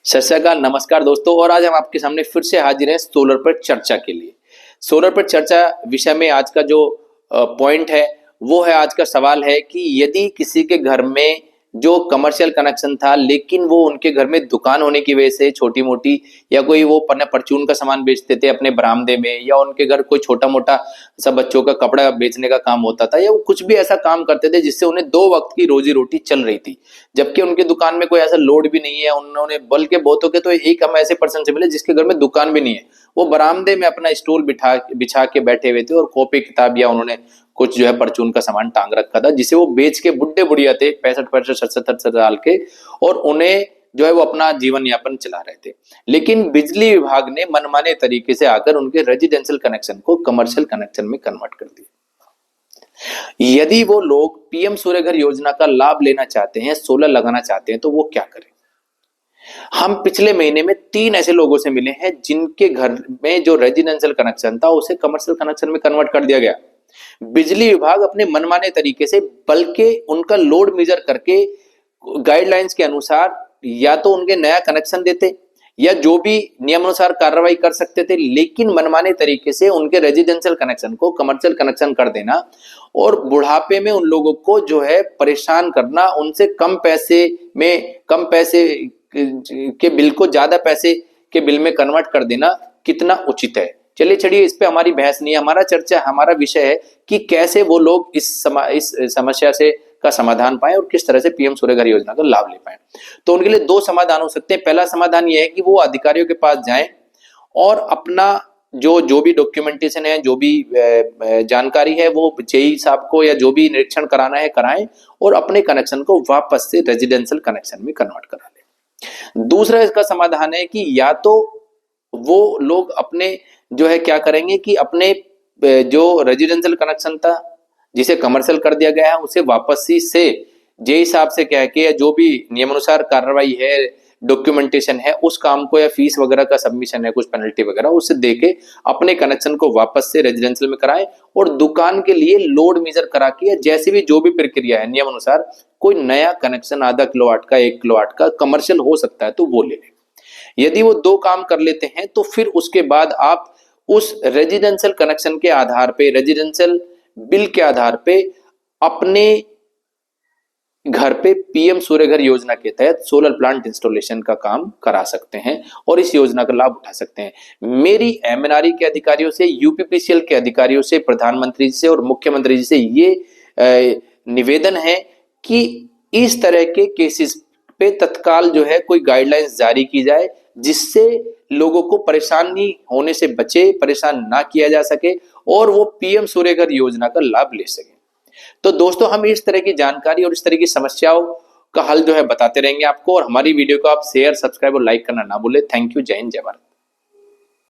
सत श्री अकाल, नमस्कार दोस्तों। और आज हम आपके सामने फिर से हाजिर हैं सोलर पर चर्चा के लिए। सोलर पर चर्चा विषय में आज का जो पॉइंट है वो है, आज का सवाल है कि यदि किसी के घर में जो कमर्शियल कनेक्शन था लेकिन वो उनके घर में दुकान होने की वजह से छोटी मोटी, या कोई वो परचून का सामान बेचते थे अपने बरामदे में, या उनके घर कोई छोटा मोटा सब बच्चों का कपड़ा बेचने का काम होता था, या वो कुछ भी ऐसा काम करते थे जिससे उन्हें 2 वक्त की रोजी रोटी चल रही थी, जबकि उनकी दुकान में कोई ऐसा लोड भी नहीं है। उन्होंने बल्कि बहुतों के तो एक हम ऐसे पर्सन से मिले जिसके घर में दुकान भी नहीं है, वो बरामदे में अपना स्टूल बिछा के बैठे हुए थे और कॉपी किताब या उन्होंने कुछ जो है परचून का सामान टांग रखा था, जिसे वो बेच के बुढ़े बुढ़िया थे 65 67 साल के, और उन्हें जो है वो अपना जीवन यापन चला रहे थे। लेकिन बिजली विभाग ने मनमाने तरीके से आकर उनके रेजिडेंशियल कनेक्शन को कमर्शियल कनेक्शन में कन्वर्ट कर दिया। यदि वो लोग पीएम सूर्य घर योजना का लाभ लेना चाहते हैं, सोलर लगाना चाहते हैं, तो वो क्या करें? हम पिछले महीने में 3 ऐसे लोगों से मिले हैं जिनके घर में जो रेजिडेंशियल कनेक्शन था उसे कमर्शियल कनेक्शन में कन्वर्ट कर दिया गया। बिजली विभाग अपने मनमाने तरीके से, बल्कि उनका लोड मेजर करके गाइडलाइंस के अनुसार या तो उनके नया कनेक्शन देते या जो भी नियमानुसार कार्रवाई कर सकते थे, लेकिन मनमाने तरीके से उनके रेजिडेंशियल कनेक्शन को कमर्शियल कनेक्शन कर देना और बुढ़ापे में उन लोगों को जो है परेशान करना, उनसे कम पैसे के बिल को ज्यादा पैसे के बिल में कन्वर्ट कर देना कितना उचित है। चलिए छोड़िए, इस पे हमारी बहस नहीं है। हमारा विषय है कि कैसे वो लोग इस समस्या से का समाधान पाए और किस तरह से पीएम सूर्य घर योजना का लाभ ले पाए। तो उनके लिए 2 समाधान हो सकते हैं। पहला समाधान यह है कि वो अधिकारियों के पास जाएं और अपना जो भी डॉक्यूमेंटेशन है, जो भी जानकारी है, वो जेई साहब को या जो भी निरीक्षण कराना है कराएं और अपने कनेक्शन को वापस से रेजिडेंशियल कनेक्शन में कन्वर्ट करा लें। दूसरा इसका समाधान है कि या तो वो लोग अपने जो है क्या करेंगे कि अपने जो रेजिडेंशियल कनेक्शन था जिसे कमर्शियल कर दिया गया है उसे वापस से जेई साहब से कह के, या जो भी नियमानुसार कार्रवाई है, डॉक्यूमेंटेशन है, उस काम को या फीस वगैरह का सबमिशन है, कुछ पेनल्टी वगैरह, उससे देके अपने कनेक्शन को वापस से रेजिडेंशियल में कराएं और दुकान के लिए लोड मेजर करा के, जैसे भी जो भी प्रक्रिया है नियमानुसार, कोई नया कनेक्शन आधा किलोवाट का 1 किलोवाट का कमर्शियल हो सकता है तो वो ले लें। यदि वो 2 काम कर लेते हैं तो फिर उसके बाद आप उस रेजिडेंशियल कनेक्शन के आधार पे, रेजिडेंशियल बिल के आधार पे अपने घर पे पीएम सूर्य घर योजना के तहत सोलर प्लांट इंस्टॉलेशन का काम करा सकते हैं और इस योजना का लाभ उठा सकते हैं। मेरी एमएनआरई के अधिकारियों से, यूपीपीसीएल के अधिकारियों से, प्रधानमंत्री जी से और मुख्यमंत्री जी से ये निवेदन है कि इस तरह के केसेस पे तत्काल जो है कोई गाइडलाइंस जारी की जाए जिससे लोगों को परेशानी होने से बचे, परेशान ना किया जा सके और वो पीएम सूर्य घर योजना का लाभ ले सके। तो दोस्तों, हम इस तरह की जानकारी और इस तरह की समस्याओं का हल जो है बताते रहेंगे आपको, और हमारी वीडियो को आप शेयर, सब्सक्राइब और लाइक करना ना भूलें। Thank you. जय हिंद, जय भारत।